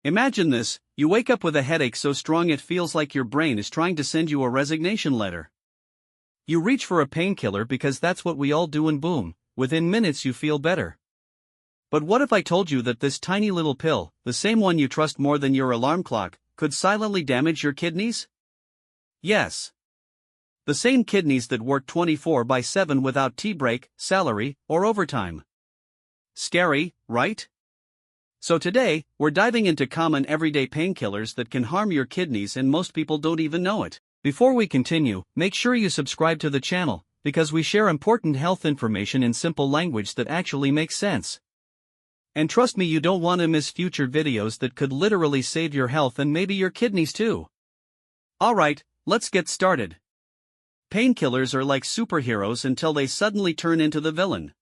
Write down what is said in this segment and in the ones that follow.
Imagine this: you wake up with a headache so strong it feels like your brain is trying to send you a resignation letter. You reach for a painkiller because that's what we all do, and boom, within minutes you feel better. But what if I told you that this tiny little pill, the same one you trust more than your alarm clock, could silently damage your kidneys? Yes. The same kidneys that work 24/7 without tea break, salary, or overtime. Scary, right? So today, we're diving into common everyday painkillers that can harm your kidneys and most people don't even know it. Before we continue, make sure you subscribe to the channel, because we share important health information in simple language that actually makes sense. And trust me, you don't want to miss future videos that could literally save your health and maybe your kidneys too. Alright, let's get started. Painkillers are like superheroes until they suddenly turn into the villain.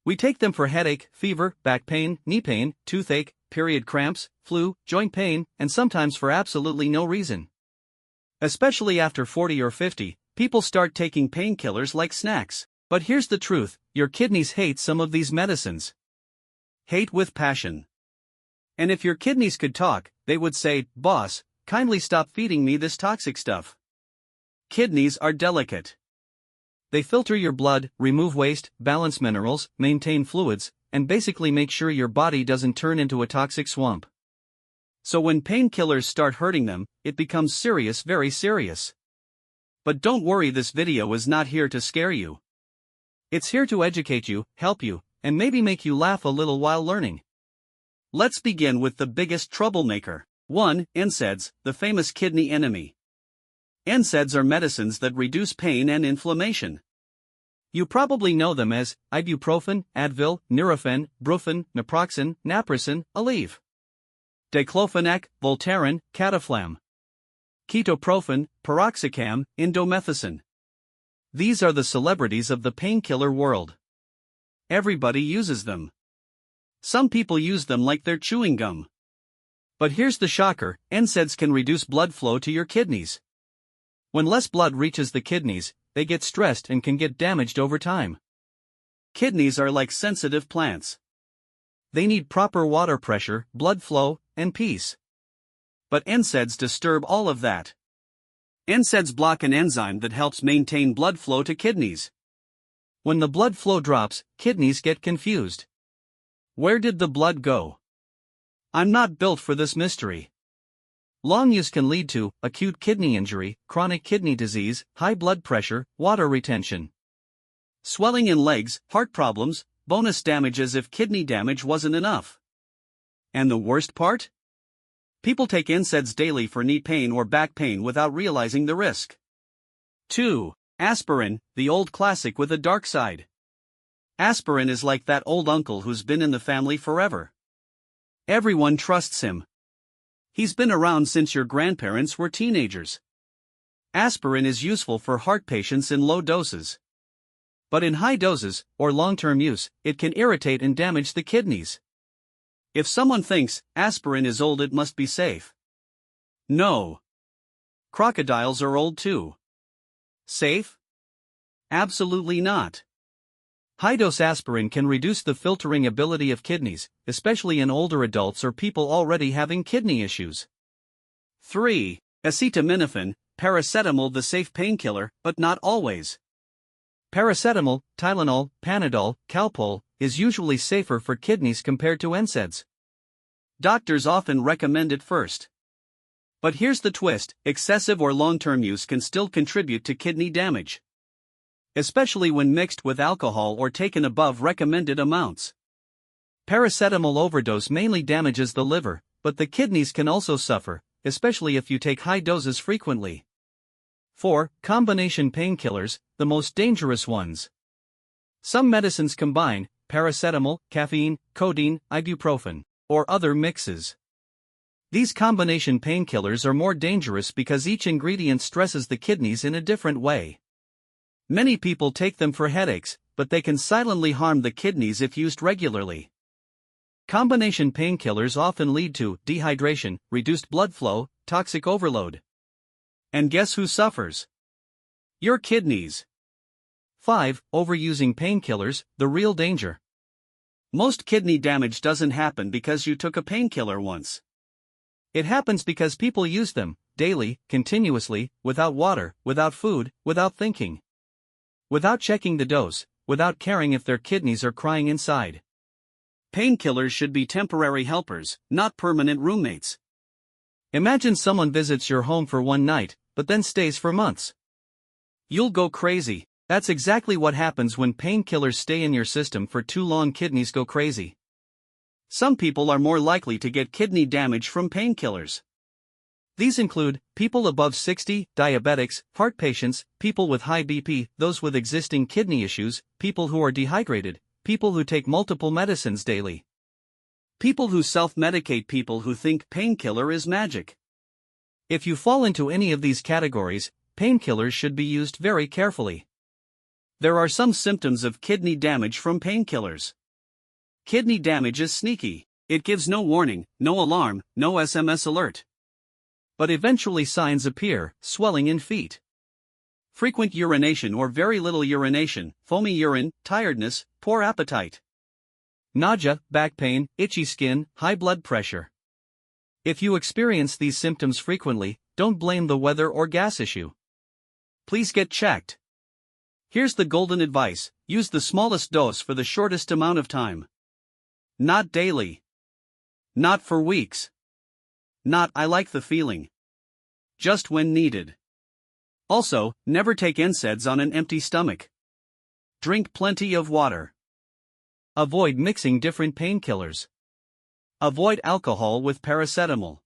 We take them for headache, fever, back pain, knee pain, toothache, period cramps, flu, joint pain, and sometimes for absolutely no reason. Especially after 40 or 50, people start taking painkillers like snacks. But here's the truth: your kidneys hate some of these medicines. Hate with passion. And if your kidneys could talk, they would say, "Boss, kindly stop feeding me this toxic stuff." Kidneys are delicate. They filter your blood, remove waste, balance minerals, maintain fluids, and basically make sure your body doesn't turn into a toxic swamp. So when painkillers start hurting them, it becomes serious, very serious. But don't worry, this video is not here to scare you. It's here to educate you, help you, and maybe make you laugh a little while learning. Let's begin with the biggest troublemaker. 1. NSAIDs, the famous kidney enemy. NSAIDs are medicines that reduce pain and inflammation. You probably know them as ibuprofen, Advil, Nurofen, Brufen, Naproxen, Naproxen, Aleve. Diclofenac, Voltaren, Cataflam. Ketoprofen, Piroxicam, Indomethacin. These are the celebrities of the painkiller world. Everybody uses them. Some people use them like they're chewing gum. But here's the shocker: NSAIDs can reduce blood flow to your kidneys. When less blood reaches the kidneys, they get stressed and can get damaged over time. Kidneys are like sensitive plants. They need proper water pressure, blood flow, and peace. But NSAIDs disturb all of that. NSAIDs block an enzyme that helps maintain blood flow to kidneys. When the blood flow drops, kidneys get confused. Where did the blood go? I'm not built for this mystery. Long use can lead to acute kidney injury, chronic kidney disease, high blood pressure, water retention, swelling in legs, heart problems, bonus damage as if kidney damage wasn't enough. And the worst part? People take NSAIDs daily for knee pain or back pain without realizing the risk. 2. Aspirin, the old classic with a dark side. Aspirin is like that old uncle who's been in the family forever. Everyone trusts him. He's been around since your grandparents were teenagers. Aspirin is useful for heart patients in low doses. But in high doses, or long-term use, it can irritate and damage the kidneys. If someone thinks aspirin is old, it must be safe. No. Crocodiles are old too. Safe? Absolutely not. High-dose aspirin can reduce the filtering ability of kidneys, especially in older adults or people already having kidney issues. 3. Acetaminophen, paracetamol, the safe painkiller, but not always. Paracetamol, Tylenol, Panadol, Calpol, is usually safer for kidneys compared to NSAIDs. Doctors often recommend it first. But here's the twist: excessive or long-term use can still contribute to kidney damage, especially when mixed with alcohol or taken above recommended amounts. Paracetamol overdose mainly damages the liver, but the kidneys can also suffer, especially if you take high doses frequently. 4. Combination painkillers, the most dangerous ones. Some medicines combine paracetamol, caffeine, codeine, ibuprofen, or other mixes. These combination painkillers are more dangerous because each ingredient stresses the kidneys in a different way. Many people take them for headaches, but they can silently harm the kidneys if used regularly. Combination painkillers often lead to dehydration, reduced blood flow, toxic overload. And guess who suffers? Your kidneys. 5. Overusing painkillers, the real danger. Most kidney damage doesn't happen because you took a painkiller once. It happens because people use them, daily, continuously, without water, without food, without thinking. Without checking the dose, without caring if their kidneys are crying inside. Painkillers should be temporary helpers, not permanent roommates. Imagine someone visits your home for one night, but then stays for months. You'll go crazy. That's exactly what happens when painkillers stay in your system for too long. Kidneys go crazy. Some people are more likely to get kidney damage from painkillers. These include people above 60, diabetics, heart patients, people with high BP, those with existing kidney issues, people who are dehydrated, people who take multiple medicines daily, people who self-medicate, people who think painkiller is magic. If you fall into any of these categories, painkillers should be used very carefully. There are some symptoms of kidney damage from painkillers. Kidney damage is sneaky. It gives no warning, no alarm, no SMS alert. But eventually signs appear: swelling in feet, frequent urination or very little urination, foamy urine, tiredness, poor appetite, nausea, back pain, itchy skin, high blood pressure. If you experience these symptoms frequently, don't blame the weather or gas issue. Please get checked. Here's the golden advice: use the smallest dose for the shortest amount of time. Not daily. Not for weeks. Not "I like the feeling." Just when needed. Also, never take NSAIDs on an empty stomach. Drink plenty of water. Avoid mixing different painkillers. Avoid alcohol with paracetamol.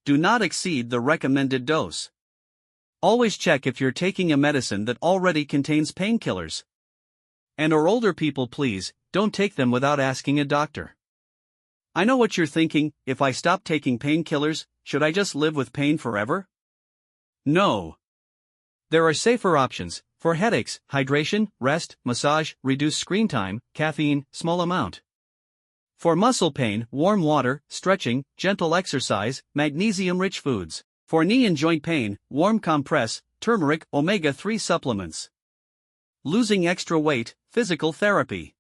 Do not exceed the recommended dose. Always check if you're taking a medicine that already contains painkillers. And or older people, please, don't take them without asking a doctor. I know what you're thinking: if I stop taking painkillers, should I just live with pain forever? No. There are safer options. For headaches: hydration, rest, massage, reduce screen time, caffeine, small amount. For muscle pain: warm water, stretching, gentle exercise, magnesium-rich foods. For knee and joint pain: warm compress, turmeric, omega-3 supplements. Losing extra weight: physical therapy.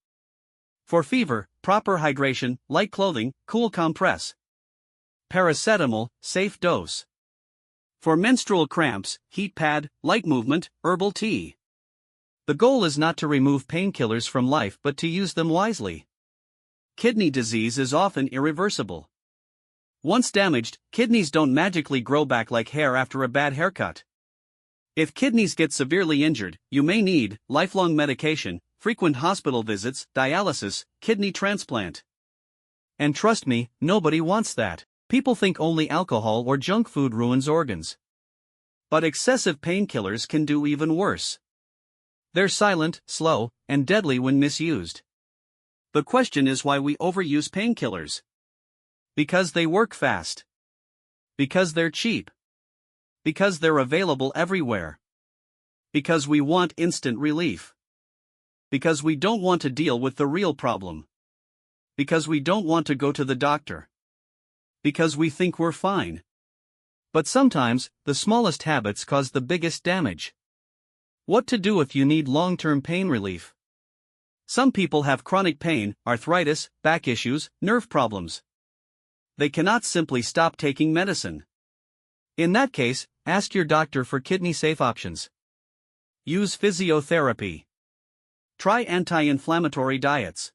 For fever: proper hydration, light clothing, cool compress. Paracetamol, safe dose. For menstrual cramps: heat pad, light movement, herbal tea. The goal is not to remove painkillers from life but to use them wisely. Kidney disease is often irreversible. Once damaged, kidneys don't magically grow back like hair after a bad haircut. If kidneys get severely injured, you may need lifelong medication, frequent hospital visits, dialysis, kidney transplant. And trust me, nobody wants that. People think only alcohol or junk food ruins organs. But excessive painkillers can do even worse. They're silent, slow, and deadly when misused. The question is why we overuse painkillers. Because they work fast. Because they're cheap. Because they're available everywhere. Because we want instant relief. Because we don't want to deal with the real problem. Because we don't want to go to the doctor. Because we think we're fine. But sometimes, the smallest habits cause the biggest damage. What to do if you need long-term pain relief? Some people have chronic pain, arthritis, back issues, nerve problems. They cannot simply stop taking medicine. In that case, ask your doctor for kidney-safe options. Use physiotherapy. Try anti-inflammatory diets.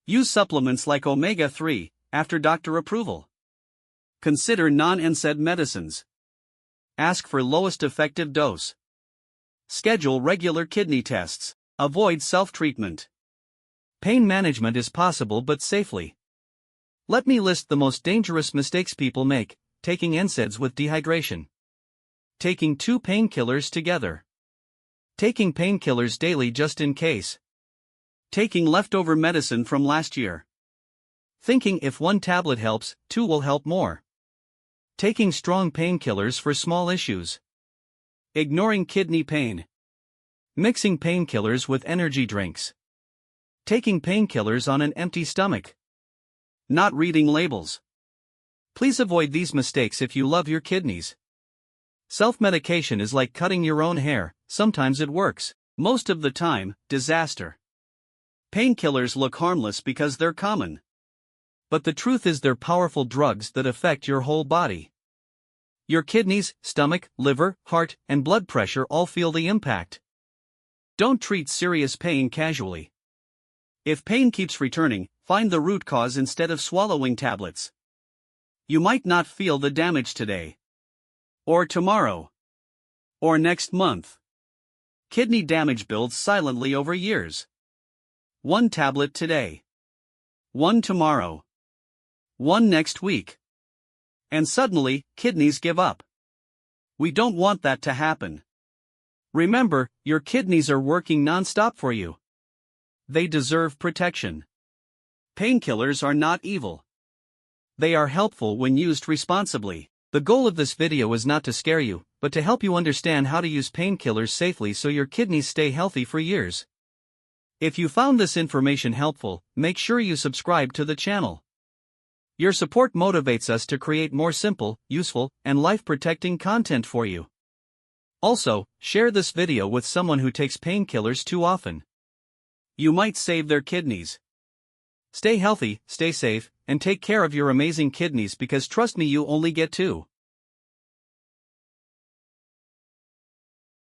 Use supplements like omega-3, after doctor approval. Consider non-NSAID medicines. Ask for lowest effective dose. Schedule regular kidney tests. Avoid self-treatment. Pain management is possible but safely. Let me list the most dangerous mistakes people make: taking NSAIDs with dehydration. Taking 2 painkillers together. Taking painkillers daily just in case. Taking leftover medicine from last year. Thinking if 1 tablet helps, 2 will help more. Taking strong painkillers for small issues. Ignoring kidney pain. Mixing painkillers with energy drinks. Taking painkillers on an empty stomach. Not reading labels. Please avoid these mistakes if you love your kidneys. Self-medication is like cutting your own hair: sometimes it works, most of the time, disaster. Painkillers look harmless because they're common. But the truth is they're powerful drugs that affect your whole body. Your kidneys, stomach, liver, heart, and blood pressure all feel the impact. Don't treat serious pain casually. If pain keeps returning, find the root cause instead of swallowing tablets. You might not feel the damage today, or tomorrow, or next month. Kidney damage builds silently over years. One tablet today, one tomorrow, one next week. And suddenly, kidneys give up. We don't want that to happen. Remember, your kidneys are working non-stop for you. They deserve protection. Painkillers are not evil. They are helpful when used responsibly. The goal of this video is not to scare you, but to help you understand how to use painkillers safely so your kidneys stay healthy for years. If you found this information helpful, make sure you subscribe to the channel. Your support motivates us to create more simple, useful, and life-protecting content for you. Also, share this video with someone who takes painkillers too often. You might save their kidneys. Stay healthy, stay safe, and take care of your amazing kidneys because trust me, you only get two.